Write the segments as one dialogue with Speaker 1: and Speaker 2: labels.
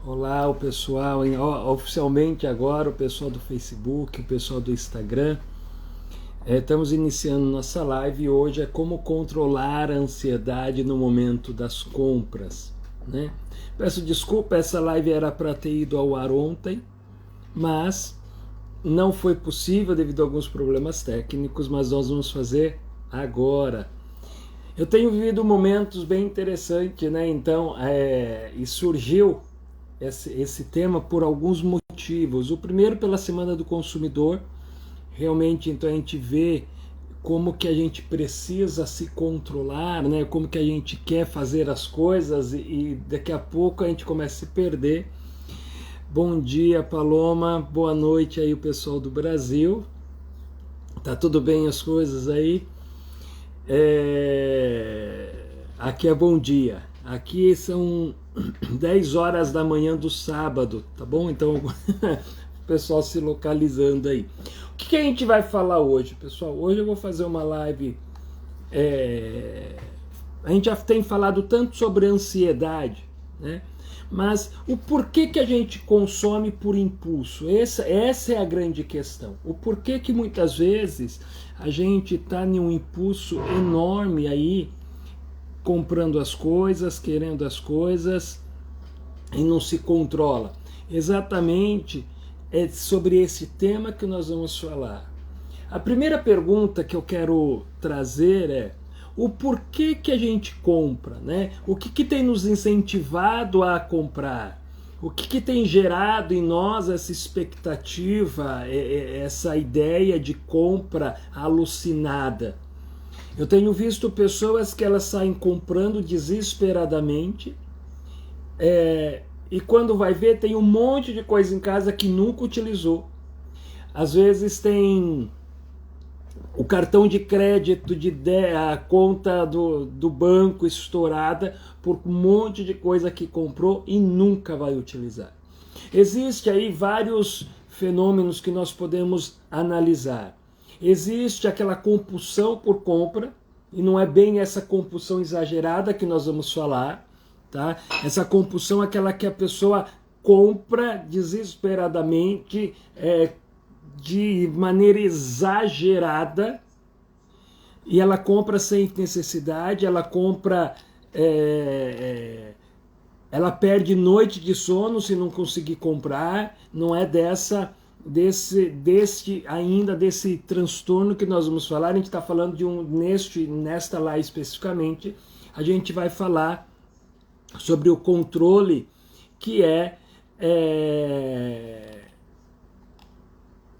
Speaker 1: Olá, o pessoal, oficialmente agora o pessoal do Facebook, o pessoal do Instagram. Estamos iniciando nossa live e hoje é como controlar a ansiedade no momento das compras, né? Peço desculpa, essa live era para ter ido ao ar ontem, mas não foi possível devido a alguns problemas técnicos, mas nós vamos fazer agora. Eu tenho vivido momentos bem interessantes, né? Então, e surgiu esse tema por alguns motivos. O primeiro, pela Semana do Consumidor, realmente então a gente vê como que a gente precisa se controlar, né? Como que a gente quer fazer as coisas e daqui a pouco a gente começa a se perder. Bom dia, Paloma, boa noite aí o pessoal do Brasil. Tá tudo bem as coisas aí? Aqui é bom dia. Aqui são 10 horas da manhã do sábado, tá bom? Então, o pessoal se localizando aí. O que a gente vai falar hoje, pessoal? Hoje eu vou fazer uma live. A gente já tem falado tanto sobre ansiedade, né? Mas o porquê que a gente consome por impulso? Essa é a grande questão. O porquê que muitas vezes a gente está em um impulso enorme aí, comprando as coisas, querendo as coisas e não se controla. Exatamente é sobre esse tema que nós vamos falar. A primeira pergunta que eu quero trazer é o porquê que a gente compra, né? O que tem nos incentivado a comprar? O que tem gerado em nós essa expectativa, essa ideia de compra alucinada? Eu tenho visto pessoas que elas saem comprando desesperadamente e quando vai ver tem um monte de coisa em casa que nunca utilizou. Às vezes tem o cartão de crédito, a conta do banco estourada por um monte de coisa que comprou e nunca vai utilizar. Existe aí vários fenômenos que nós podemos analisar. Existe aquela compulsão por compra, e não é bem essa compulsão exagerada que nós vamos falar, tá? Essa compulsão é aquela que a pessoa compra desesperadamente, de maneira exagerada, e ela compra sem necessidade, ela compra, ela perde noite de sono se não conseguir comprar. Não é desse transtorno que nós vamos falar. A gente está falando de nesta live especificamente, a gente vai falar sobre o controle, que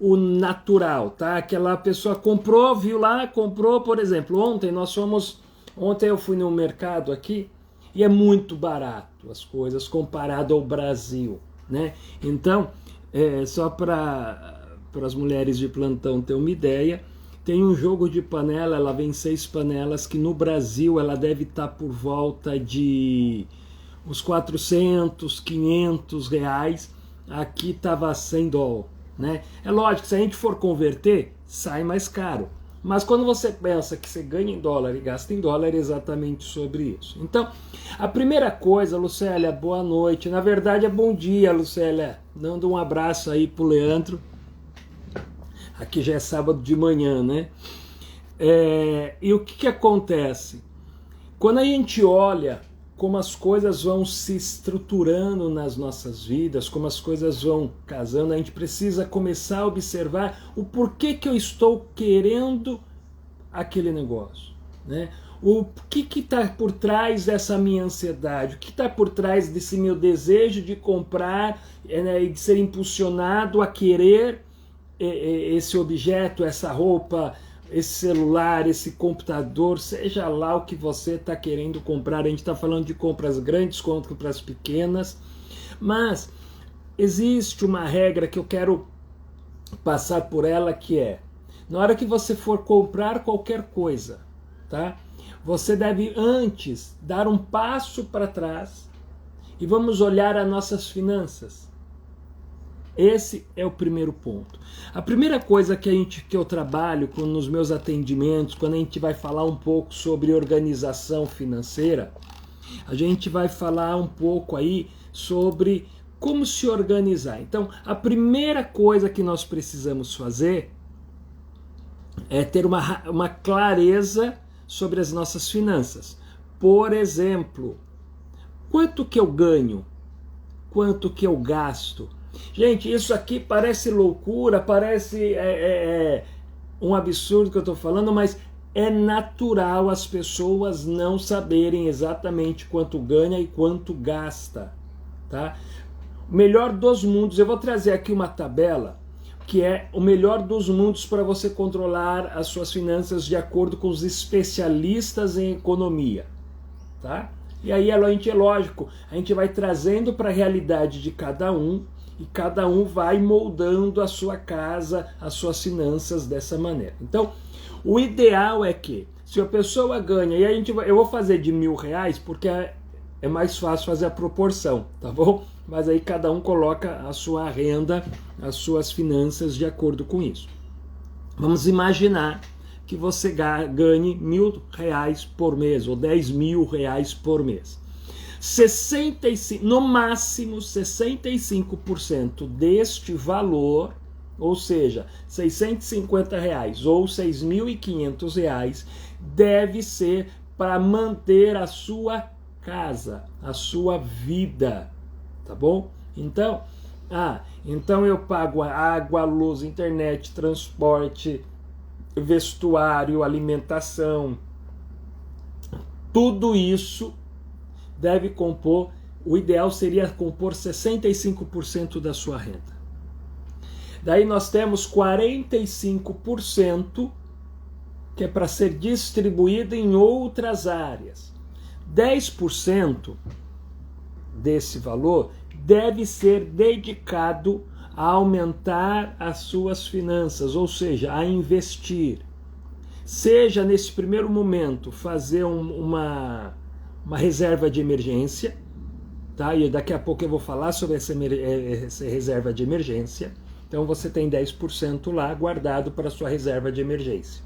Speaker 1: o natural, tá? Aquela pessoa comprou, viu lá, comprou, por exemplo, ontem eu fui no mercado aqui e é muito barato as coisas comparado ao Brasil, né? Então, só para as mulheres de plantão ter uma ideia, tem um jogo de panela, ela vem 6 panelas, que no Brasil ela deve estar por volta de uns 400, 500 reais, aqui estava $100, né? É lógico, se a gente for converter, sai mais caro. Mas quando você pensa que você ganha em dólar e gasta em dólar, é exatamente sobre isso. Então, a primeira coisa, Lucélia, boa noite. Na verdade, é bom dia, Lucélia. Dando um abraço aí pro Leandro. Aqui já é sábado de manhã, né? E o que acontece? Quando a gente olha como as coisas vão se estruturando nas nossas vidas, como as coisas vão casando, a gente precisa começar a observar o porquê que eu estou querendo aquele negócio, né? O que está por trás dessa minha ansiedade? O que está por trás desse meu desejo de comprar, e de ser impulsionado a querer esse objeto, essa roupa, esse celular, esse computador, seja lá o que você está querendo comprar. A gente está falando de compras grandes, compras pequenas, mas existe uma regra que eu quero passar por ela, que é: na hora que você for comprar qualquer coisa, tá? Você deve antes dar um passo para trás e vamos olhar as nossas finanças. Esse é o primeiro ponto. A primeira coisa que eu trabalho nos meus atendimentos, quando a gente vai falar um pouco sobre organização financeira, a gente vai falar um pouco aí sobre como se organizar? Então, a primeira coisa que nós precisamos fazer é ter uma clareza sobre as nossas finanças. Por exemplo, quanto que eu ganho? Quanto que eu gasto? Gente, isso aqui parece loucura, parece um absurdo que eu estou falando, mas é natural as pessoas não saberem exatamente quanto ganha e quanto gasta, tá? O melhor dos mundos, eu vou trazer aqui uma tabela que é o melhor dos mundos para você controlar as suas finanças de acordo com os especialistas em economia, tá? E aí é lógico, a gente vai trazendo para a realidade de cada um e cada um vai moldando a sua casa, as suas finanças dessa maneira. Então, o ideal é que, se a pessoa ganha, e eu vou fazer de R$1.000 porque é mais fácil fazer a proporção, tá bom? Mas aí cada um coloca a sua renda, as suas finanças de acordo com isso. Vamos imaginar que você ganhe R$1.000 por mês ou R$10.000 por mês. 65, no máximo 65% deste valor, ou seja, R$650 ou R$6.500, deve ser para manter a sua casa, a sua vida, tá bom? Então, então eu pago água, luz, internet, transporte, vestuário, alimentação, tudo isso deve compor, o ideal seria compor 65% da sua renda. Daí nós temos 45% que é para ser distribuído em outras áreas. 10% desse valor deve ser dedicado a aumentar as suas finanças, ou seja, a investir. Seja nesse primeiro momento fazer uma reserva de emergência, tá? E daqui a pouco eu vou falar sobre essa reserva de emergência. Então você tem 10% lá guardado para a sua reserva de emergência.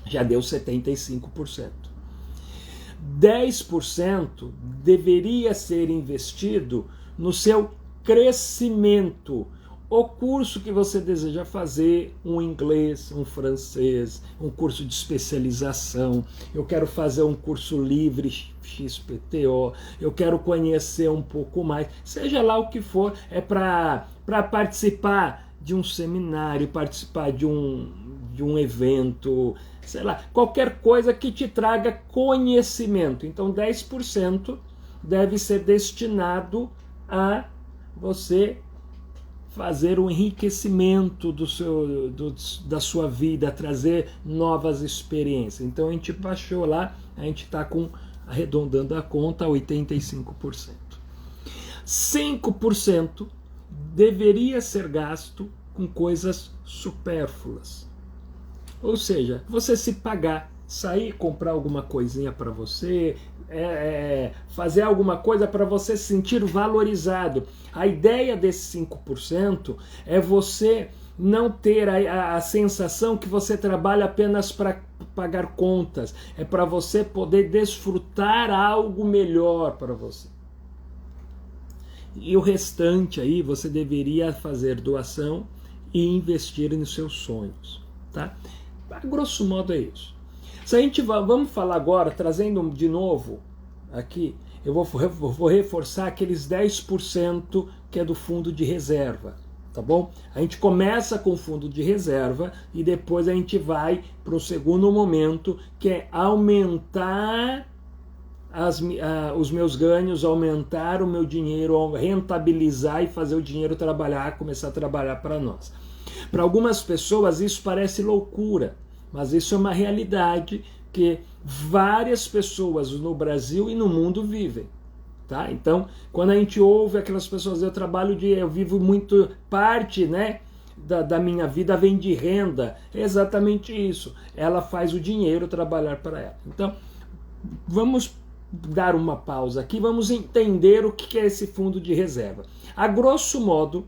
Speaker 1: Já deu 75%. 10% deveria ser investido no seu crescimento. O curso que você deseja fazer, um inglês, um francês, um curso de especialização, eu quero fazer um curso livre XPTO, eu quero conhecer um pouco mais, seja lá o que for, é para participar de um seminário, participar de um evento, sei lá, qualquer coisa que te traga conhecimento. Então 10% deve ser destinado a você fazer um enriquecimento da sua vida, trazer novas experiências. Então a gente baixou lá, a gente está arredondando a conta, 85%. 5% deveria ser gasto com coisas supérfluas. Ou seja, você se pagar, sair comprar alguma coisinha para você, fazer alguma coisa para você se sentir valorizado. A ideia desse 5% é você não ter a sensação que você trabalha apenas para pagar contas, é para você poder desfrutar algo melhor para você. E o restante aí você deveria fazer doação e investir nos seus sonhos, tá? A grosso modo é isso. Se a gente vamos falar agora, trazendo de novo aqui, eu vou reforçar aqueles 10% que é do fundo de reserva, tá bom? A gente começa com o fundo de reserva e depois a gente vai para o segundo momento, que é aumentar os meus ganhos, aumentar o meu dinheiro, rentabilizar e fazer o dinheiro começar a trabalhar para nós. Para algumas pessoas isso parece loucura, mas isso é uma realidade que várias pessoas no Brasil e no mundo vivem, tá? Então, quando a gente ouve aquelas pessoas, eu vivo muito, parte, né, da minha vida vem de renda, é exatamente isso. Ela faz o dinheiro trabalhar para ela. Então, vamos dar uma pausa aqui, vamos entender o que é esse fundo de reserva. A grosso modo,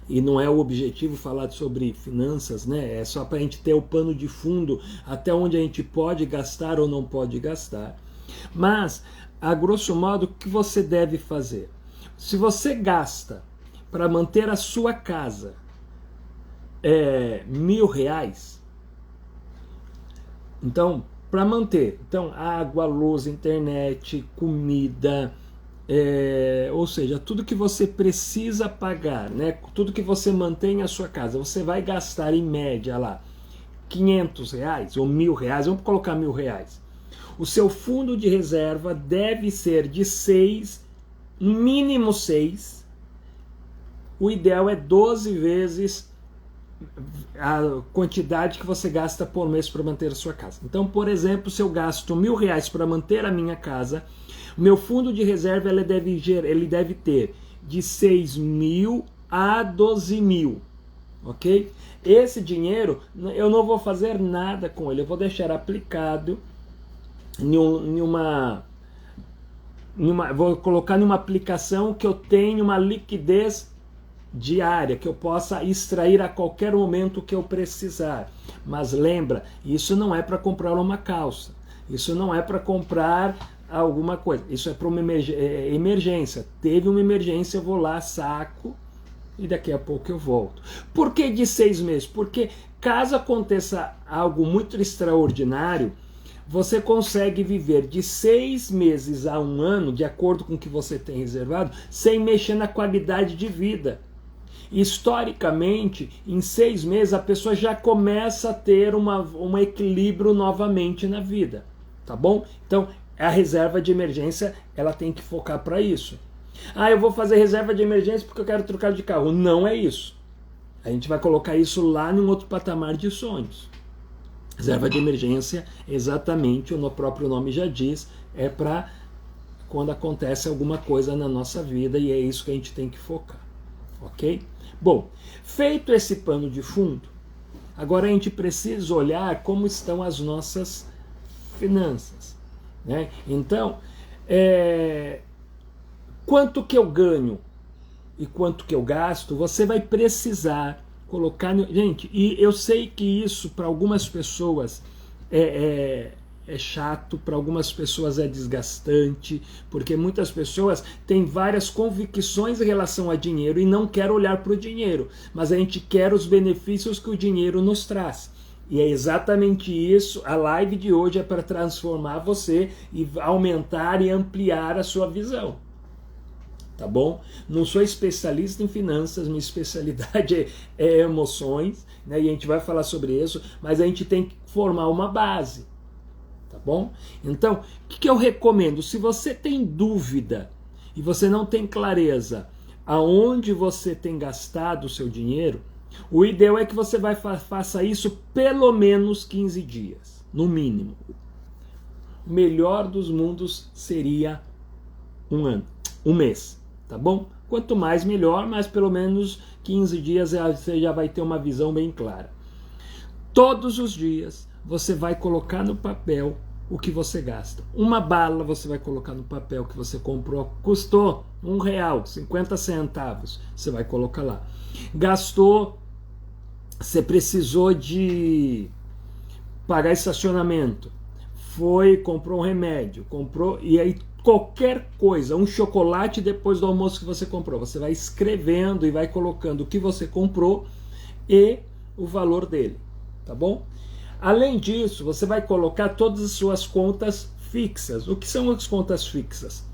Speaker 1: e não é o objetivo falar sobre finanças, né? É só para a gente ter o pano de fundo até onde a gente pode gastar ou não pode gastar. Mas, a grosso modo, o que você deve fazer? Se você gasta para manter a sua casa R$ 1.000, então, para manter, então, água, luz, internet, comida, ou seja, tudo que você precisa pagar, né? Tudo que você mantém a sua casa, você vai gastar em média lá R$ 500 ou R$ 1.000, vamos colocar R$ 1.000. O seu fundo de reserva deve ser de 6, mínimo 6. O ideal é 12 vezes a quantidade que você gasta por mês para manter a sua casa. Então, por exemplo, se eu gasto R$ 1.000 para manter a minha casa, o meu fundo de reserva ele deve ter de 6.000 a 12.000, ok? Esse dinheiro eu não vou fazer nada com ele, eu vou deixar aplicado vou colocar em uma aplicação que eu tenha uma liquidez diária, que eu possa extrair a qualquer momento que eu precisar. Mas lembra, isso não é para comprar uma calça, isso não é para comprar alguma coisa, isso é para uma emergência. Teve uma emergência, eu vou lá, saco e daqui a pouco eu volto. Por que de 6 meses? Porque caso aconteça algo muito extraordinário, você consegue viver de 6 meses a 1 ano, de acordo com o que você tem reservado, sem mexer na qualidade de vida. Historicamente, em 6 meses, a pessoa já começa a ter um equilíbrio novamente na vida, tá bom? Então, a reserva de emergência, ela tem que focar para isso. Eu vou fazer reserva de emergência porque eu quero trocar de carro. Não é isso. A gente vai colocar isso lá num outro patamar de sonhos. Reserva de emergência, exatamente, o próprio nome já diz, é para quando acontece alguma coisa na nossa vida, e é isso que a gente tem que focar, ok? Bom, feito esse pano de fundo, agora a gente precisa olhar como estão as nossas finanças, né? Então, quanto que eu ganho e quanto que eu gasto, você vai precisar colocar... Gente, e eu sei que isso para algumas pessoas é chato, para algumas pessoas é desgastante, porque muitas pessoas têm várias convicções em relação a dinheiro e não querem olhar para o dinheiro, mas a gente quer os benefícios que o dinheiro nos traz. E é exatamente isso, a live de hoje é para transformar você e aumentar e ampliar a sua visão. Tá bom? Não sou especialista em finanças, minha especialidade é emoções, né? E a gente vai falar sobre isso, mas a gente tem que formar uma base, tá bom? Então, o que eu recomendo? Se você tem dúvida e você não tem clareza aonde você tem gastado o seu dinheiro, o ideal é que você faça isso pelo menos 15 dias, no mínimo. O melhor dos mundos seria 1 ano, 1 mês. Tá bom? Quanto mais melhor, mas pelo menos 15 dias você já vai ter uma visão bem clara. Todos os dias você vai colocar no papel o que você gasta. Uma bala você vai colocar no papel que você comprou, custou R$ 1, 50 centavos, você vai colocar lá. Gastou, você precisou de pagar estacionamento, comprou um remédio, e aí qualquer coisa, um chocolate depois do almoço que você comprou, você vai escrevendo e vai colocando o que você comprou e o valor dele, tá bom? Além disso, você vai colocar todas as suas contas fixas. O que são as contas fixas?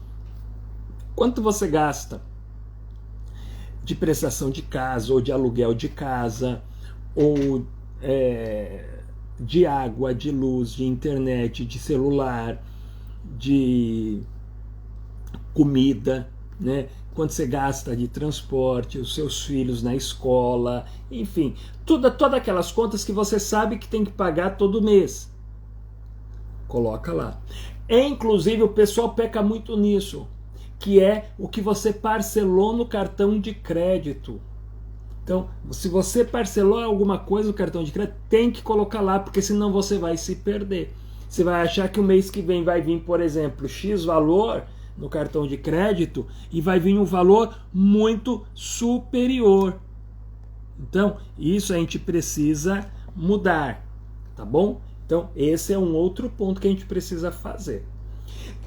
Speaker 1: Quanto você gasta de prestação de casa, ou de aluguel de casa, ou de água, de luz, de internet, de celular, de comida, né? Quanto você gasta de transporte, os seus filhos na escola, enfim, todas aquelas contas que você sabe que tem que pagar todo mês. Coloca lá. Inclusive, o pessoal peca muito nisso, que é o que você parcelou no cartão de crédito. Então, se você parcelou alguma coisa no cartão de crédito, tem que colocar lá, porque senão você vai se perder. Você vai achar que o mês que vem vai vir, por exemplo, X valor no cartão de crédito e vai vir um valor muito superior. Então, isso a gente precisa mudar, tá bom? Então, esse é um outro ponto que a gente precisa fazer.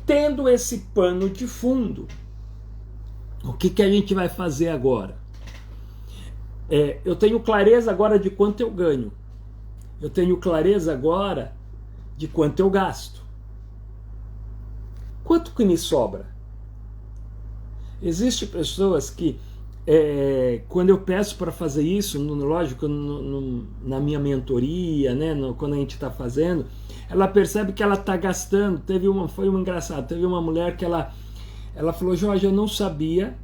Speaker 1: Tendo esse pano de fundo, O que a gente vai fazer agora? Eu tenho clareza agora de quanto eu ganho. Eu tenho clareza agora de quanto eu gasto. Quanto que me sobra? Existem pessoas que, quando eu peço para fazer isso, lógico, na minha mentoria, né, quando a gente está fazendo, ela percebe que ela está gastando. Foi engraçado, teve uma mulher que ela falou: Jorge, eu não sabia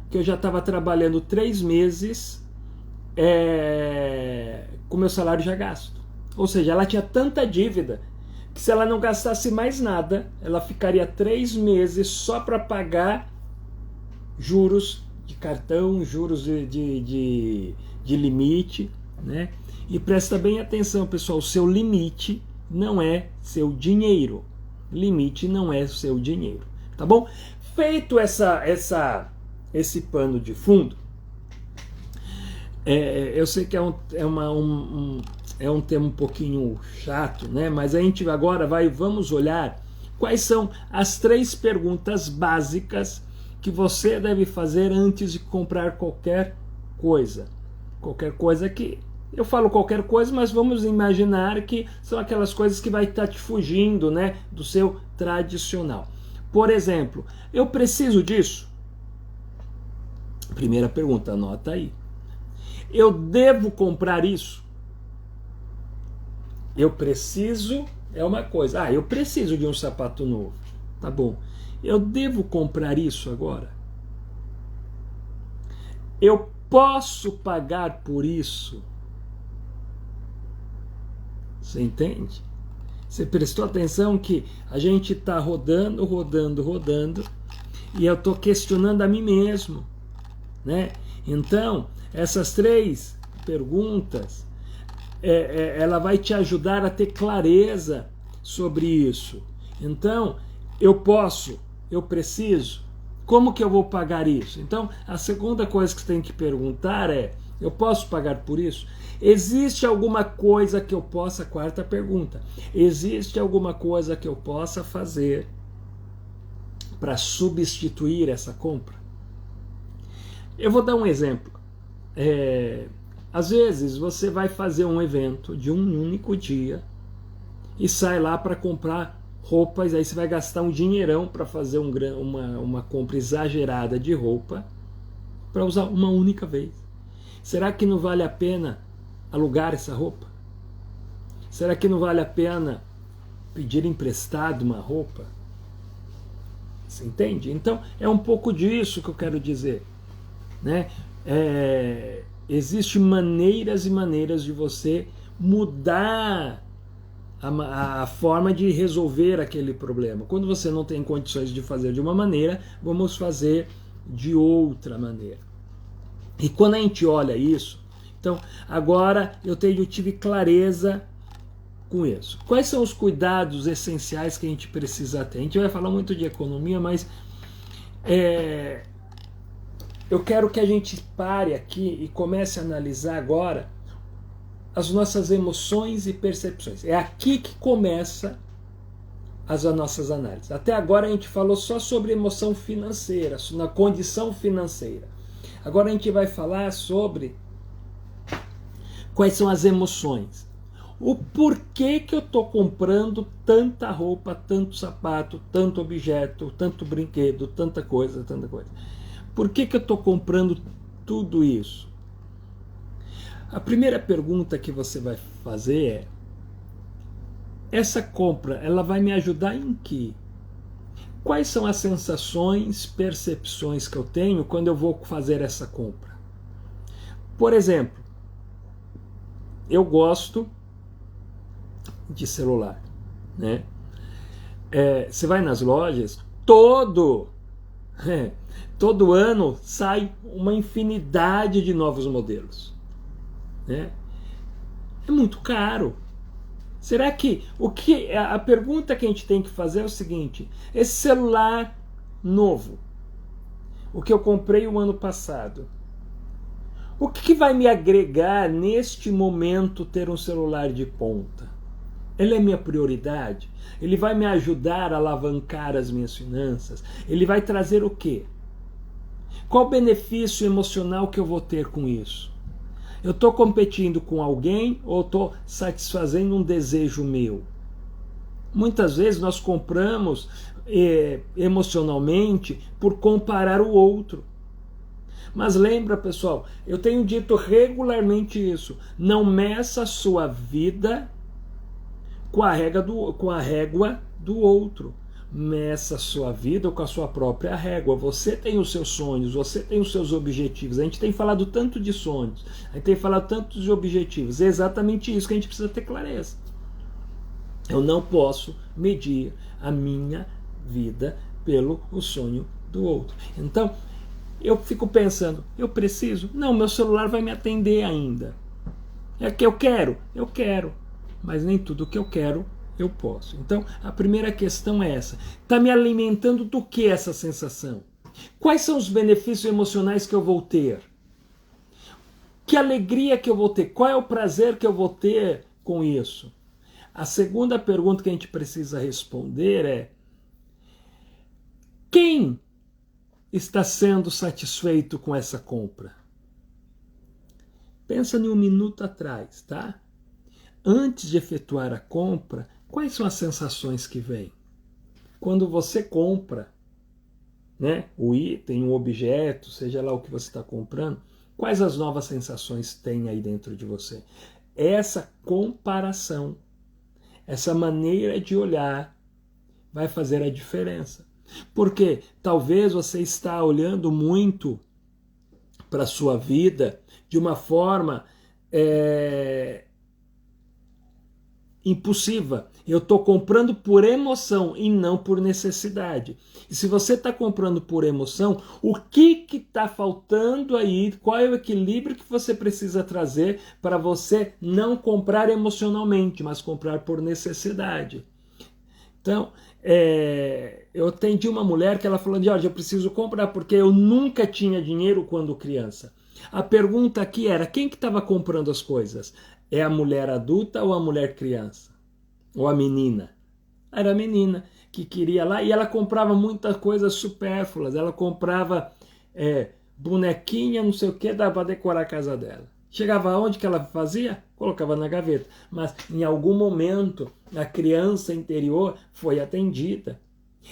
Speaker 1: que eu já estava trabalhando 3 meses com meu salário já gasto. Ou seja, ela tinha tanta dívida que se ela não gastasse mais nada, ela ficaria 3 meses só para pagar juros de cartão, juros de limite, né? E presta bem atenção, pessoal, o seu limite não é seu dinheiro. Limite não é seu dinheiro, tá bom? Feito esse pano de fundo, eu sei que é um tema um pouquinho chato, né? Mas a gente agora vamos olhar quais são as 3 perguntas básicas que você deve fazer antes de comprar qualquer coisa. Qualquer coisa que... Eu falo qualquer coisa, mas vamos imaginar que são aquelas coisas que vai estar te fugindo, né, do seu tradicional. Por exemplo, eu preciso disso? Primeira pergunta, anota aí. Eu devo comprar isso? Eu preciso é uma coisa. Eu preciso de um sapato novo. Tá bom. Eu devo comprar isso agora? Eu posso pagar por isso? Você entende? Você prestou atenção que a gente está rodando, e eu estou questionando a mim mesmo, né? Então, essas 3 perguntas, ela vai te ajudar a ter clareza sobre isso. Então, eu posso, eu preciso, como que eu vou pagar isso? Então, a segunda coisa que você tem que perguntar é: eu posso pagar por isso? Existe alguma coisa que eu possa... Quarta pergunta: existe alguma coisa que eu possa fazer para substituir essa compra? Eu vou dar um exemplo. Às vezes você vai fazer um evento de um único dia e sai lá para comprar roupas, aí você vai gastar um dinheirão para fazer uma compra exagerada de roupa para usar uma única vez. Será que não vale a pena alugar essa roupa? Será que não vale a pena pedir emprestado uma roupa? Você entende? Então é um pouco disso que eu quero dizer, né? Existem maneiras e maneiras de você mudar a forma de resolver aquele problema. Quando você não tem condições de fazer de uma maneira, vamos fazer de outra maneira. E quando a gente olha isso, então agora eu tive clareza com isso. Quais são os cuidados essenciais que a gente precisa ter? A gente vai falar muito de economia, mas eu quero que a gente pare aqui e comece a analisar agora as nossas emoções e percepções. É aqui que começa as nossas análises. Até agora a gente falou só sobre emoção financeira, na condição financeira. Agora a gente vai falar sobre quais são as emoções. O porquê que eu estou comprando tanta roupa, tanto sapato, tanto objeto, tanto brinquedo, tanta coisa. Por que eu estou comprando tudo isso? A primeira pergunta que você vai fazer é: essa compra, ela vai me ajudar em quê? Quais são as sensações, percepções que eu tenho quando eu vou fazer essa compra? Por exemplo, eu gosto de celular, né? Você vai nas lojas, todo ano sai uma infinidade de novos modelos, né? É muito caro. Será que a pergunta que a gente tem que fazer é o seguinte: esse celular novo, o que eu comprei o ano passado, o que vai me agregar neste momento ter um celular de ponta? Ele é minha prioridade? Ele vai me ajudar a alavancar as minhas finanças? Ele vai trazer o quê? Qual o benefício emocional que eu vou ter com isso? Eu estou competindo com alguém ou estou satisfazendo um desejo meu? Muitas vezes nós compramos emocionalmente por comparar o outro. Mas lembra, pessoal, eu tenho dito regularmente isso. Não meça a sua vida com a régua do outro. Meça a sua vida com a sua própria régua. Você tem os seus sonhos, você tem os seus objetivos. A gente tem falado tanto de sonhos, a gente tem falado tanto de objetivos. É exatamente isso que a gente precisa ter clareza. Eu não posso medir a minha vida pelo sonho do outro. Então, eu fico pensando, eu preciso? Não, meu celular vai me atender ainda. É que eu quero, mas nem tudo que eu quero eu posso. Então, a primeira questão é essa. Está me alimentando do que essa sensação? Quais são os benefícios emocionais que eu vou ter? Que alegria que eu vou ter? Qual é o prazer que eu vou ter com isso? A segunda pergunta que a gente precisa responder é: quem está sendo satisfeito com essa compra? Pensa em um minuto atrás, tá? Antes de efetuar a compra, quais são as sensações que vêm? Quando você compra, né, o item, o objeto, seja lá o que você está comprando, quais as novas sensações tem aí dentro de você? Essa comparação, essa maneira de olhar vai fazer a diferença. Porque talvez você está olhando muito para a sua vida de uma forma impulsiva. Eu estou comprando por emoção e não por necessidade. E se você está comprando por emoção, o que está faltando aí? Qual é o equilíbrio que você precisa trazer para você não comprar emocionalmente, mas comprar por necessidade? Então, eu atendi uma mulher que ela falou: Jorge, eu preciso comprar porque eu nunca tinha dinheiro quando criança. A pergunta aqui era: quem que estava comprando as coisas? É a mulher adulta ou a mulher criança? Ou a menina? Era a menina que queria lá e ela comprava muitas coisas supérfluas. Ela comprava bonequinha, não sei o que, dava para decorar a casa dela. Chegava onde que ela fazia? Colocava na gaveta. Mas em algum momento a criança interior foi atendida.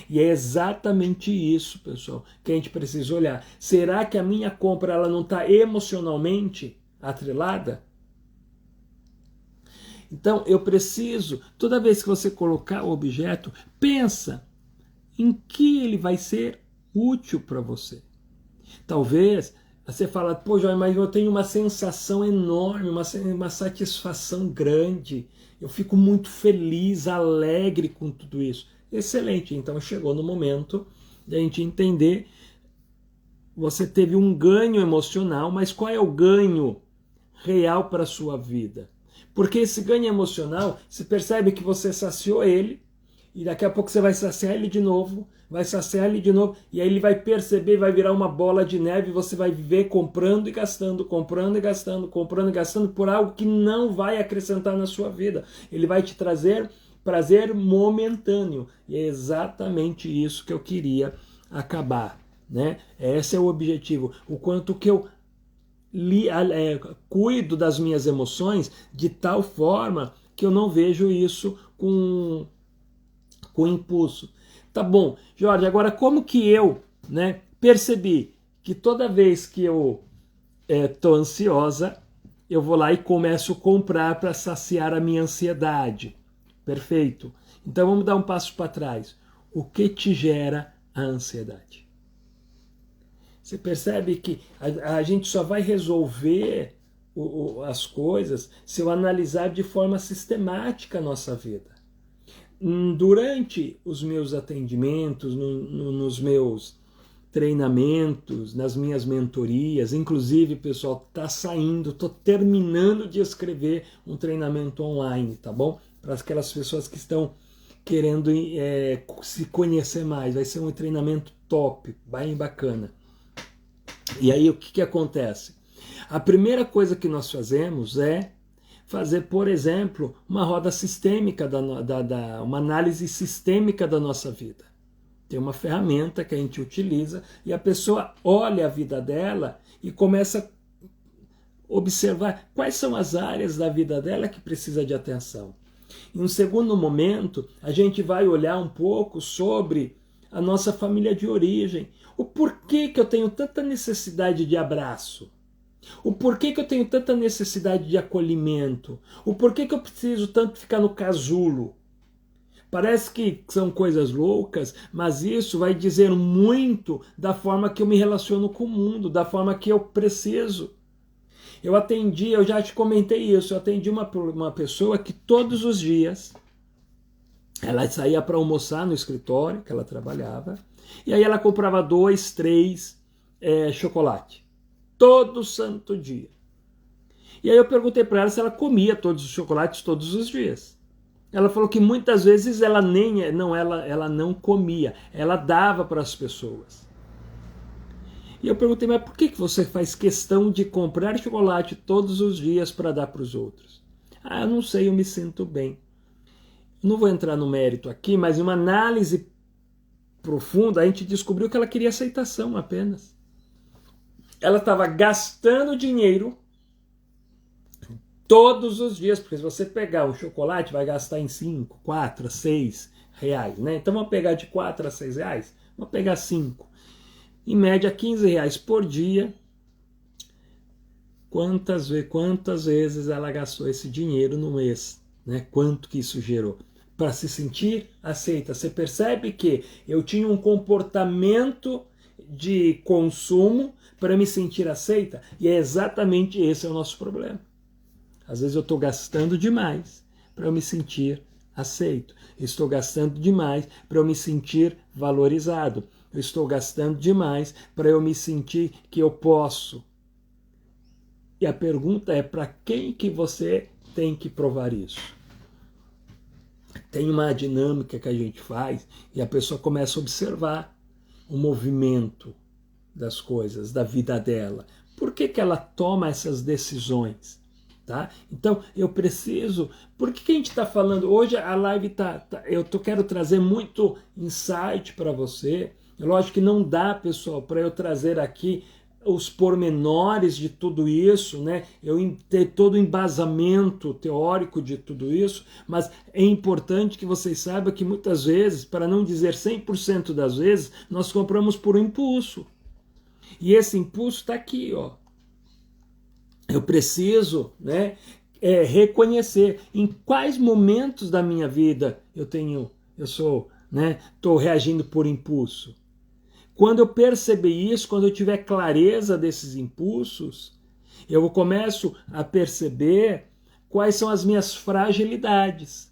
Speaker 1: E é exatamente isso, pessoal, que a gente precisa olhar. Será que a minha compra ela não está emocionalmente atrelada? Então eu preciso, toda vez que você colocar o objeto, pensa em que ele vai ser útil para você. Talvez você fala: pô, João, mas eu tenho uma sensação enorme, uma satisfação grande. Eu fico muito feliz, alegre com tudo isso. Excelente, então chegou no momento de a gente entender. Você teve um ganho emocional, mas qual é o ganho real para a sua vida? Porque esse ganho emocional, se percebe que você saciou ele, e daqui a pouco você vai saciar ele de novo, e aí ele vai perceber, vai virar uma bola de neve, e você vai viver comprando e gastando, comprando e gastando, comprando e gastando por algo que não vai acrescentar na sua vida. Ele vai te trazer prazer momentâneo, e é exatamente isso que eu queria acabar, né? Esse é o objetivo. O quanto que eu cuido das minhas emoções de tal forma que eu não vejo isso com impulso. Tá bom, Jorge, agora como que eu percebi que toda vez que eu tô ansiosa, eu vou lá e começo a comprar para saciar a minha ansiedade? Perfeito. Então vamos dar um passo para trás. O que te gera a ansiedade? Você percebe que a gente só vai resolver as coisas se eu analisar de forma sistemática a nossa vida. Durante os meus atendimentos, nos meus treinamentos, nas minhas mentorias, inclusive, pessoal, tá saindo, tô terminando de escrever um treinamento online, tá bom? Para aquelas pessoas que estão querendo se conhecer mais, vai ser um treinamento top, bem bacana. E aí o que acontece? A primeira coisa que nós fazemos é fazer, por exemplo, uma roda sistêmica, uma análise sistêmica da nossa vida. Tem uma ferramenta que a gente utiliza e a pessoa olha a vida dela e começa a observar quais são as áreas da vida dela que precisa de atenção. Em um segundo momento, a gente vai olhar um pouco sobre a nossa família de origem. O porquê que eu tenho tanta necessidade de abraço? O porquê que eu tenho tanta necessidade de acolhimento? O porquê que eu preciso tanto ficar no casulo? Parece que são coisas loucas, mas isso vai dizer muito da forma que eu me relaciono com o mundo, da forma que eu preciso. Eu já te comentei isso, eu atendi uma pessoa que todos os dias ela saía para almoçar no escritório que ela trabalhava, e aí ela comprava 2, 3 chocolate, todo santo dia. E aí eu perguntei para ela se ela comia todos os chocolates todos os dias. Ela falou que muitas vezes ela não comia, ela dava para as pessoas. E eu perguntei, mas por que você faz questão de comprar chocolate todos os dias para dar para os outros? Ah, eu não sei, eu me sinto bem. Não vou entrar no mérito aqui, mas em uma análise profunda, a gente descobriu que ela queria aceitação apenas. Ela estava gastando dinheiro todos os dias, porque se você pegar um chocolate, vai gastar em 5, 4, 6 reais, né? Então vamos pegar de 4 a 6 reais, vamos pegar 5. Em média, 15 reais por dia. Quantas vezes ela gastou esse dinheiro no mês? Né? Quanto que isso gerou? Para se sentir aceita. Você percebe que eu tinha um comportamento de consumo para me sentir aceita? E é exatamente esse o nosso problema. Às vezes eu estou gastando demais para eu me sentir aceito. Estou gastando demais para eu me sentir valorizado. Eu estou gastando demais para eu me sentir que eu posso. E a pergunta é, para quem que você tem que provar isso? Tem uma dinâmica que a gente faz e a pessoa começa a observar o movimento das coisas, da vida dela. Por que que ela toma essas decisões? Tá? Então, eu preciso... Por que a gente está falando? Hoje a live quero trazer muito insight para você. Lógico que não dá, pessoal, para eu trazer aqui os pormenores de tudo isso, né? Eu ter todo o embasamento teórico de tudo isso, mas é importante que vocês saibam que muitas vezes, para não dizer 100% das vezes, nós compramos por impulso. E esse impulso está aqui, ó. Eu preciso, né, reconhecer em quais momentos da minha vida estou reagindo por impulso. Quando eu perceber isso, quando eu tiver clareza desses impulsos, eu começo a perceber quais são as minhas fragilidades.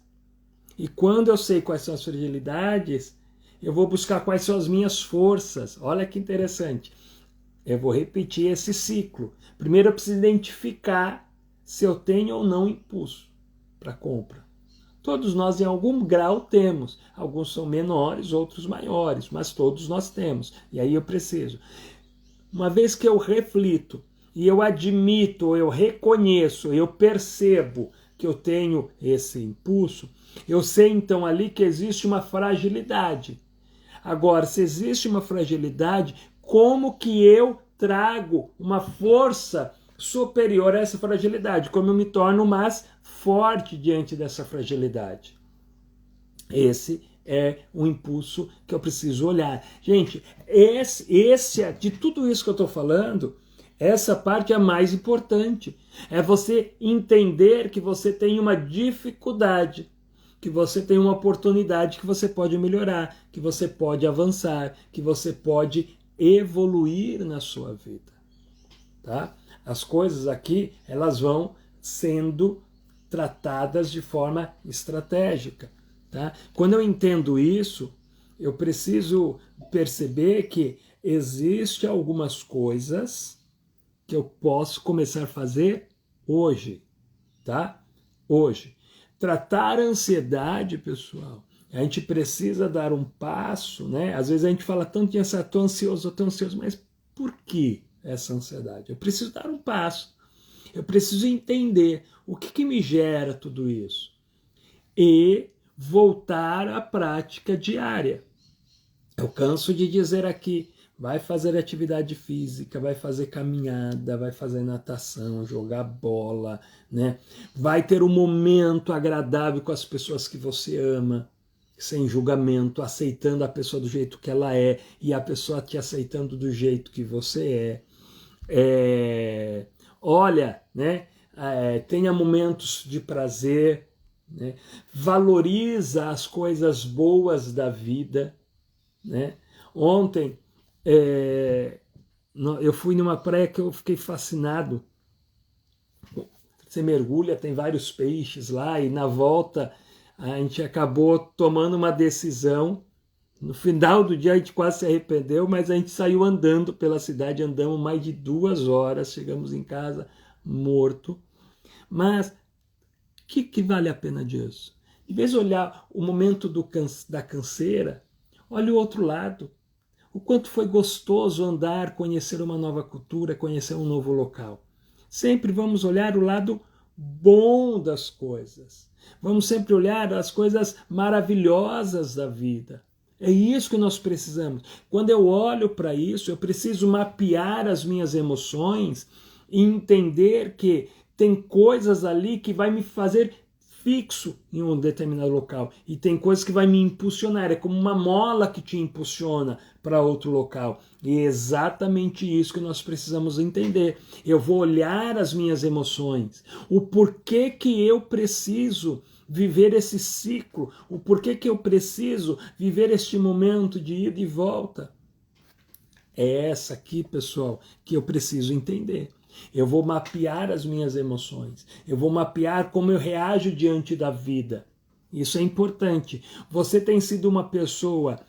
Speaker 1: E quando eu sei quais são as fragilidades, eu vou buscar quais são as minhas forças. Olha que interessante. Eu vou repetir esse ciclo. Primeiro eu preciso identificar se eu tenho ou não impulso para compra. Todos nós em algum grau temos. Alguns são menores, outros maiores, mas todos nós temos. E aí eu preciso. Uma vez que eu reflito e eu admito, eu reconheço, eu percebo que eu tenho esse impulso, eu sei então ali que existe uma fragilidade. Agora, se existe uma fragilidade, como que eu trago uma força superior a essa fragilidade? Como eu me torno mais forte diante dessa fragilidade? Esse é o impulso que eu preciso olhar. Gente, de tudo isso que eu estou falando, essa parte é a mais importante. É você entender que você tem uma dificuldade, que você tem uma oportunidade, que você pode melhorar, que você pode avançar, que você pode evoluir na sua vida. Tá? As coisas aqui, elas vão sendo tratadas de forma estratégica. Tá? Quando eu entendo isso, eu preciso perceber que existem algumas coisas que eu posso começar a fazer hoje. Tá? Hoje. Tratar a ansiedade, pessoal, a gente precisa dar um passo, né? Às vezes a gente fala tanto de ansiedade, estou ansioso, mas por que essa ansiedade? Eu preciso dar um passo. Eu preciso entender o que me gera tudo isso. E voltar à prática diária. Eu canso de dizer aqui, vai fazer atividade física, vai fazer caminhada, vai fazer natação, jogar bola, né? Vai ter um momento agradável com as pessoas que você ama, sem julgamento, aceitando a pessoa do jeito que ela é e a pessoa te aceitando do jeito que você olha, né? Tenha momentos de prazer, né? Valoriza as coisas boas da vida, né? Ontem eu fui numa praia que eu fiquei fascinado. Você mergulha, tem vários peixes lá, e na volta a gente acabou tomando uma decisão. No final do dia a gente quase se arrependeu, mas a gente saiu andando pela cidade, andamos mais de 2 horas, chegamos em casa morto. Mas o que vale a pena disso? Em vez de olhar o momento da canseira, olha o outro lado. O quanto foi gostoso andar, conhecer uma nova cultura, conhecer um novo local. Sempre vamos olhar o lado bom das coisas. Vamos sempre olhar as coisas maravilhosas da vida. É isso que nós precisamos. Quando eu olho para isso, eu preciso mapear as minhas emoções e entender que tem coisas ali que vai me fazer fixo em um determinado local. E tem coisas que vai me impulsionar. É como uma mola que te impulsiona para outro local. E é exatamente isso que nós precisamos entender. Eu vou olhar as minhas emoções. O porquê que eu preciso viver esse ciclo. O porquê que eu preciso viver este momento de ida e volta. É essa aqui, pessoal, que eu preciso entender. Eu vou mapear as minhas emoções. Eu vou mapear como eu reajo diante da vida. Isso é importante. Você tem sido uma pessoa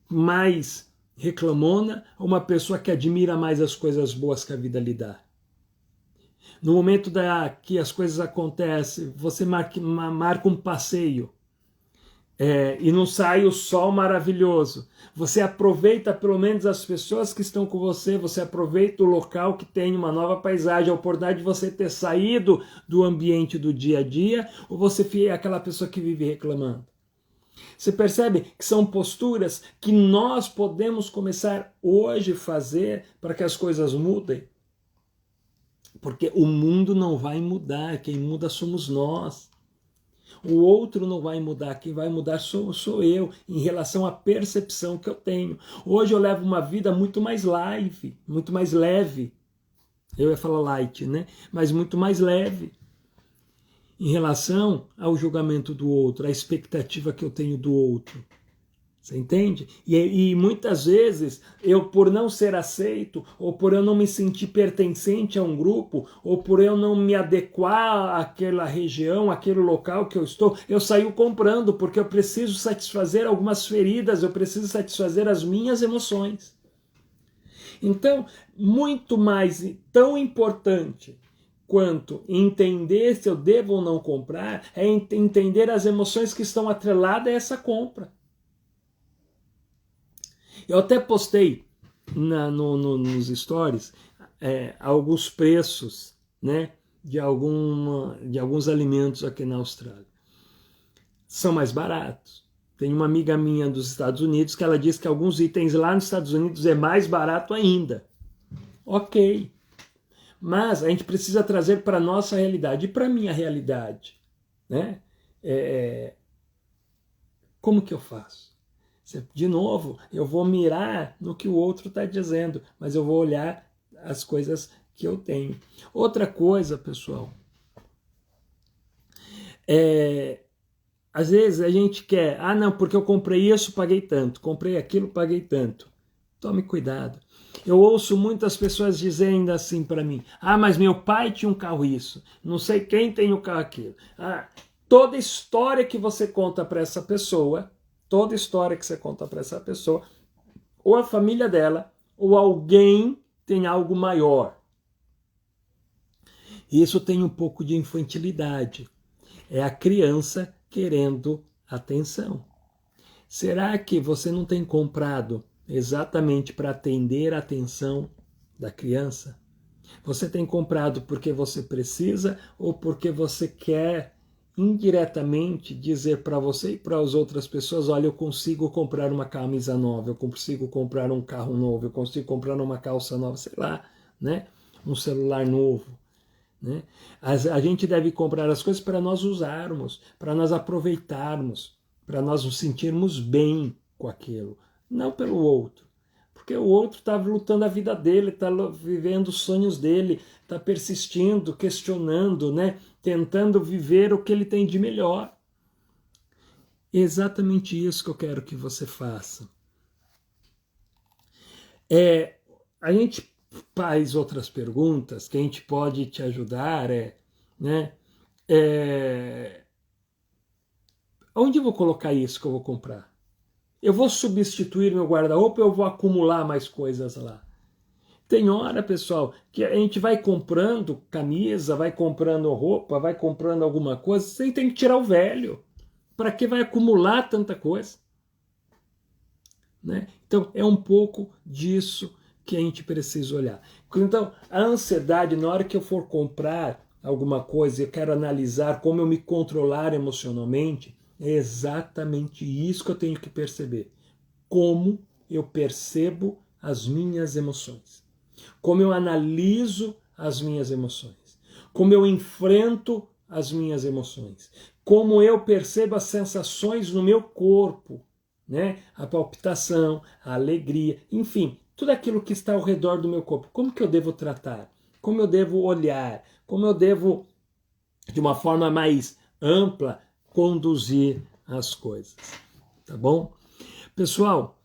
Speaker 1: mais reclamona ou uma pessoa que admira mais as coisas boas que a vida lhe dá? No momento que as coisas acontecem, você marca um passeio. E não sai o sol maravilhoso. Você aproveita pelo menos as pessoas que estão com você, você aproveita o local que tem uma nova paisagem, a oportunidade de você ter saído do ambiente do dia a dia, ou você é aquela pessoa que vive reclamando? Você percebe que são posturas que nós podemos começar hoje a fazer para que as coisas mudem? Porque o mundo não vai mudar, quem muda somos nós. O outro não vai mudar, quem vai mudar sou eu, em relação à percepção que eu tenho. Hoje eu levo uma vida muito mais muito mais leve. Eu ia falar light, né? Mas muito mais leve. Em relação ao julgamento do outro, à expectativa que eu tenho do outro. Você entende? E muitas vezes, eu por não ser aceito, ou por eu não me sentir pertencente a um grupo, ou por eu não me adequar àquela região, àquele local que eu estou, eu saio comprando, porque eu preciso satisfazer algumas feridas, eu preciso satisfazer as minhas emoções. Então, muito mais, tão importante quanto entender se eu devo ou não comprar, é entender as emoções que estão atreladas a essa compra. Eu até postei nos stories alguns preços, né, de alguns alimentos aqui na Austrália. São mais baratos. Tem uma amiga minha dos Estados Unidos que ela diz que alguns itens lá nos Estados Unidos é mais barato ainda. Ok. Mas a gente precisa trazer para a nossa realidade e para a minha realidade. Né? Como que eu faço? De novo, eu vou mirar no que o outro está dizendo, mas eu vou olhar as coisas que eu tenho. Outra coisa, pessoal, às vezes a gente quer, não, porque eu comprei isso, paguei tanto, comprei aquilo, paguei tanto. Tome cuidado. Eu ouço muitas pessoas dizendo assim para mim, mas meu pai tinha um carro isso, não sei quem tem um carro aquilo. Toda história que você conta para essa pessoa, ou a família dela, ou alguém tem algo maior. Isso tem um pouco de infantilidade. É a criança querendo atenção. Será que você não tem comprado exatamente para atender a atenção da criança? Você tem comprado porque você precisa ou porque você quer indiretamente dizer para você e para as outras pessoas, olha, eu consigo comprar uma camisa nova, eu consigo comprar um carro novo, eu consigo comprar uma calça nova, sei lá, né? Um celular novo. Né? A gente deve comprar as coisas para nós usarmos, para nós aproveitarmos, para nós nos sentirmos bem com aquilo, não pelo outro. Porque o outro está lutando a vida dele, está vivendo os sonhos dele, está persistindo, questionando, né? Tentando viver o que ele tem de melhor. É exatamente isso que eu quero que você faça. A gente faz outras perguntas que a gente pode te ajudar, né? Onde eu vou colocar isso que eu vou comprar? Eu vou substituir meu guarda-roupa ou eu vou acumular mais coisas lá? Tem hora, pessoal, que a gente vai comprando camisa, vai comprando roupa, vai comprando alguma coisa, você tem que tirar o velho. Para que vai acumular tanta coisa? Né? Então, é um pouco disso que a gente precisa olhar. Então, a ansiedade, na hora que eu for comprar alguma coisa, eu quero analisar como eu me controlar emocionalmente, é exatamente isso que eu tenho que perceber. Como eu percebo as minhas emoções. Como eu analiso as minhas emoções. Como eu enfrento as minhas emoções. Como eu percebo as sensações no meu corpo. Né? A palpitação, a alegria, enfim, tudo aquilo que está ao redor do meu corpo. Como que eu devo tratar? Como eu devo olhar? Como eu devo, de uma forma mais ampla, conduzir as coisas? Tá bom? Pessoal,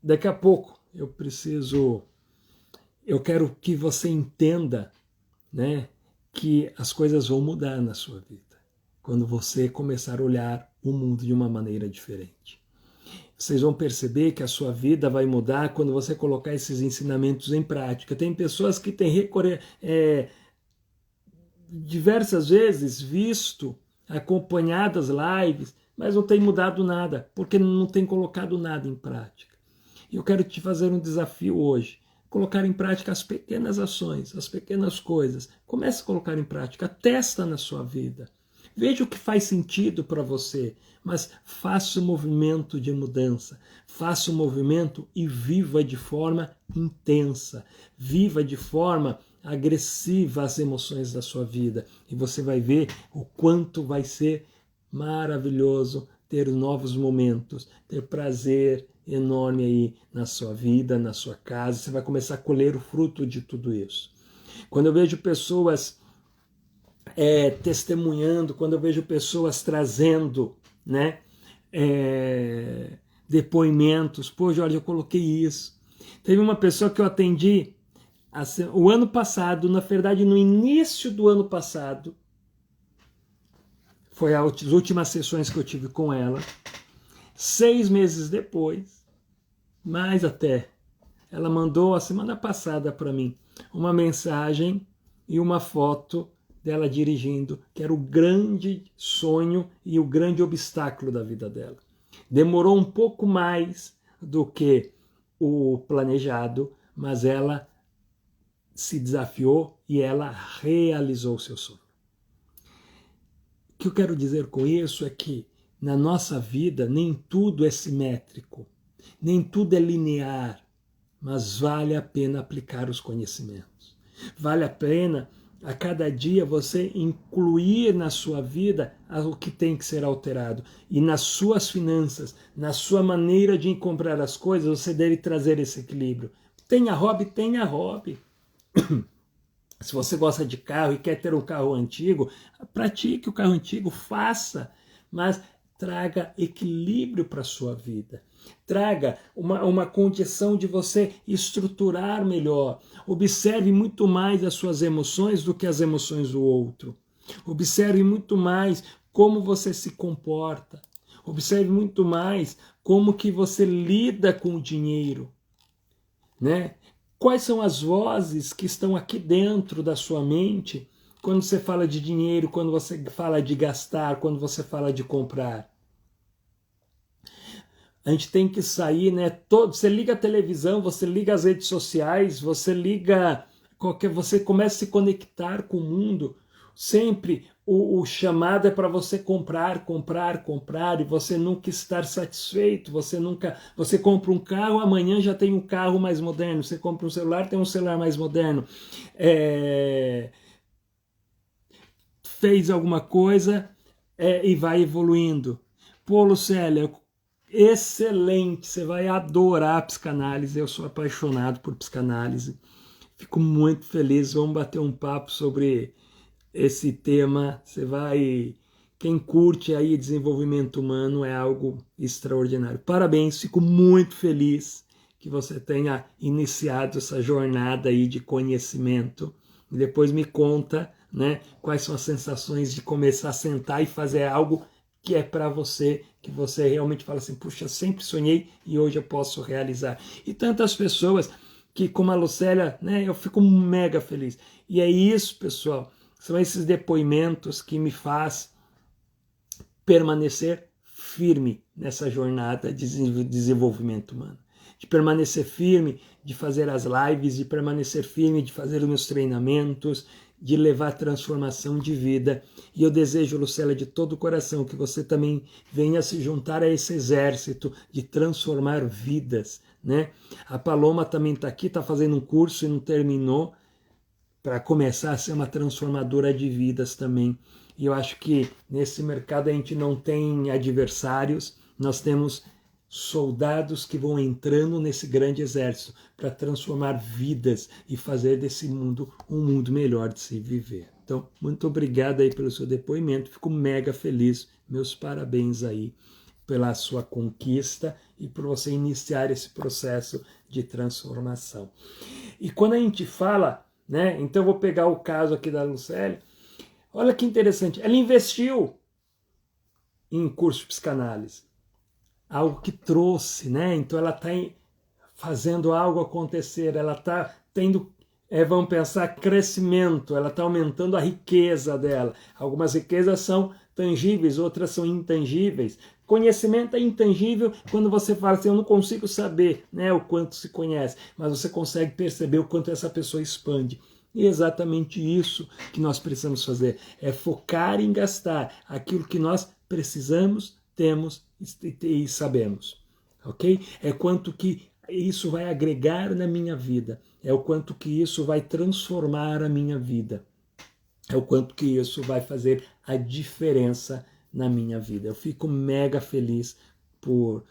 Speaker 1: daqui a pouco eu quero que você entenda, né, que as coisas vão mudar na sua vida quando você começar a olhar o mundo de uma maneira diferente. Vocês vão perceber que a sua vida vai mudar quando você colocar esses ensinamentos em prática. Tem pessoas que têm diversas vezes visto, acompanhadas lives, mas não tem mudado nada, porque não tem colocado nada em prática. E eu quero te fazer um desafio hoje. Colocar em prática as pequenas ações, as pequenas coisas. Comece a colocar em prática, testa na sua vida. Veja o que faz sentido para você, mas faça o movimento de mudança, faça o movimento e viva de forma intensa, viva de forma agressiva as emoções da sua vida e você vai ver o quanto vai ser maravilhoso ter novos momentos, ter prazer enorme aí na sua vida, na sua casa, você vai começar a colher o fruto de tudo isso. Quando eu vejo pessoas testemunhando, quando eu vejo pessoas trazendo, né, depoimentos, pô, Jorge, eu coloquei isso. Teve uma pessoa que eu atendi o ano passado, na verdade no início do ano passado, foi as últimas sessões que eu tive com ela. 6 meses depois, mais até, ela mandou a semana passada para mim uma mensagem e uma foto dela dirigindo, que era o grande sonho e o grande obstáculo da vida dela. Demorou um pouco mais do que o planejado, mas ela se desafiou e ela realizou o seu sonho. O que eu quero dizer com isso é que na nossa vida nem tudo é simétrico, nem tudo é linear, mas vale a pena aplicar os conhecimentos. Vale a pena a cada dia você incluir na sua vida o que tem que ser alterado. E nas suas finanças, na sua maneira de comprar as coisas, você deve trazer esse equilíbrio. Tenha hobby, tenha hobby. Se você gosta de carro e quer ter um carro antigo, pratique o carro antigo, faça, mas traga equilíbrio para a sua vida. Traga uma condição de você estruturar melhor. Observe muito mais as suas emoções do que as emoções do outro. Observe muito mais como você se comporta. Observe muito mais como que você lida com o dinheiro, né? Quais são as vozes que estão aqui dentro da sua mente quando você fala de dinheiro, quando você fala de gastar, quando você fala de comprar? A gente tem que sair, né? Você liga a televisão, você liga as redes sociais, você liga você começa a se conectar com o mundo. sempre o chamado é para você comprar, comprar, comprar, e você nunca estar satisfeito. Você compra um carro, amanhã já tem um carro mais moderno. Você compra um celular, tem um celular mais moderno. Fez alguma coisa e vai evoluindo. Pô, Lucélia, excelente, você vai adorar a psicanálise. Eu sou apaixonado por psicanálise. Fico muito feliz. Vamos bater um papo sobre esse tema. Você vai... Quem curte aí desenvolvimento humano é algo extraordinário. Parabéns, fico muito feliz que você tenha iniciado essa jornada aí de conhecimento. E depois me conta, né, quais são as sensações de começar a sentar e fazer algo que é para você, que você realmente fala assim, puxa, sempre sonhei e hoje eu posso realizar. E tantas pessoas que, como a Lucélia, né, eu fico mega feliz. E é isso, pessoal, são esses depoimentos que me faz permanecer firme nessa jornada de desenvolvimento humano. De permanecer firme, de fazer as lives, de permanecer firme, de fazer os meus treinamentos, de levar transformação de vida. E eu desejo, Lucélia, de todo o coração, que você também venha se juntar a esse exército de transformar vidas, né? A Paloma também está aqui, está fazendo um curso e não terminou, para começar a ser uma transformadora de vidas também. E eu acho que nesse mercado a gente não tem adversários, nós temos soldados que vão entrando nesse grande exército para transformar vidas e fazer desse mundo um mundo melhor de se viver. Então, muito obrigado aí pelo seu depoimento, fico mega feliz, meus parabéns aí pela sua conquista e por você iniciar esse processo de transformação. E quando a gente fala, né, então eu vou pegar o caso aqui da Lucélia, olha que interessante, ela investiu em curso de psicanálise, algo que trouxe, né? Então ela está fazendo algo acontecer, ela está tendo, vamos pensar, crescimento, ela está aumentando a riqueza dela. Algumas riquezas são tangíveis, outras são intangíveis. Conhecimento é intangível quando você fala assim, eu não consigo saber, né, o quanto se conhece, mas você consegue perceber o quanto essa pessoa expande. E é exatamente isso que nós precisamos fazer, é focar em gastar aquilo que nós precisamos, temos e sabemos, ok? É quanto que isso vai agregar na minha vida, é o quanto que isso vai transformar a minha vida, é o quanto que isso vai fazer a diferença na minha vida. Eu fico mega feliz por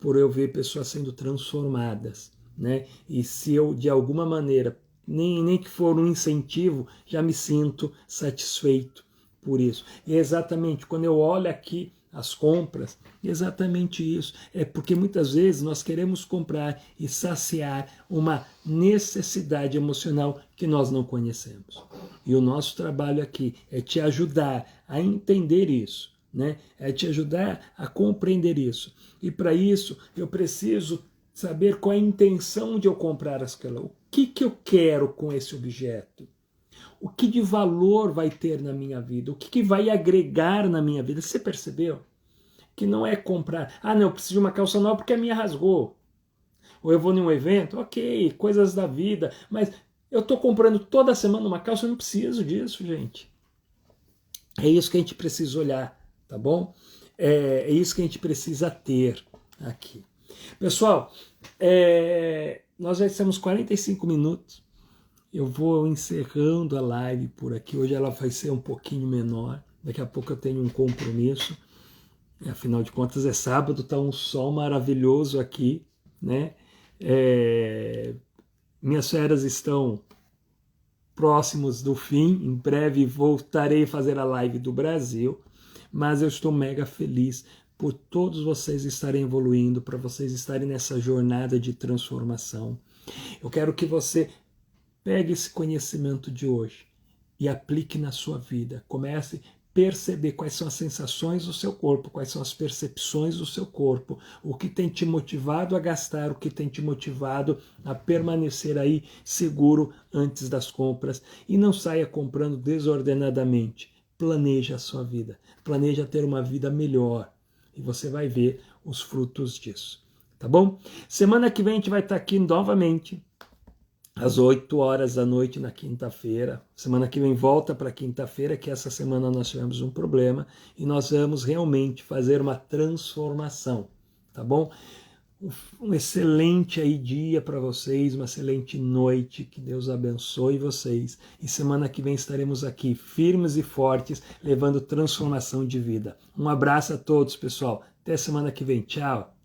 Speaker 1: eu ver pessoas sendo transformadas, né? E se eu, de alguma maneira, nem que for um incentivo, já me sinto satisfeito por isso. E é exatamente quando eu olho aqui as compras, exatamente isso. É porque muitas vezes nós queremos comprar e saciar uma necessidade emocional que nós não conhecemos. E o nosso trabalho aqui é te ajudar a entender isso, né? É te ajudar a compreender isso. E para isso eu preciso saber qual é a intenção de eu comprar aquela. O que eu quero com esse objeto? O que de valor vai ter na minha vida? O que vai agregar na minha vida? Você percebeu? Que não é comprar, não, eu preciso de uma calça nova porque a minha rasgou. Ou eu vou num evento, ok, coisas da vida, mas eu estou comprando toda semana uma calça, eu não preciso disso, gente. É isso que a gente precisa olhar, tá bom? É isso que a gente precisa ter aqui. Pessoal, nós já estamos 45 minutos. Eu vou encerrando a live por aqui. Hoje ela vai ser um pouquinho menor. Daqui a pouco eu tenho um compromisso. Afinal de contas é sábado, está um sol maravilhoso aqui, né? Minhas férias estão próximos do fim. Em breve voltarei a fazer a live do Brasil. Mas eu estou mega feliz por todos vocês estarem evoluindo, para vocês estarem nessa jornada de transformação. Eu quero que você pegue esse conhecimento de hoje e aplique na sua vida. Comece a perceber quais são as sensações do seu corpo, quais são as percepções do seu corpo, o que tem te motivado a gastar, o que tem te motivado a permanecer aí seguro antes das compras. E não saia comprando desordenadamente. Planeje a sua vida. Planeje ter uma vida melhor. E você vai ver os frutos disso. Tá bom? Semana que vem a gente vai estar aqui novamente. às 8 horas da noite na quinta-feira. Semana que vem volta para quinta-feira, que essa semana nós tivemos um problema e nós vamos realmente fazer uma transformação, tá bom? Um excelente aí dia para vocês, uma excelente noite, que Deus abençoe vocês. E semana que vem estaremos aqui firmes e fortes, levando transformação de vida. Um abraço a todos, pessoal. Até semana que vem. Tchau.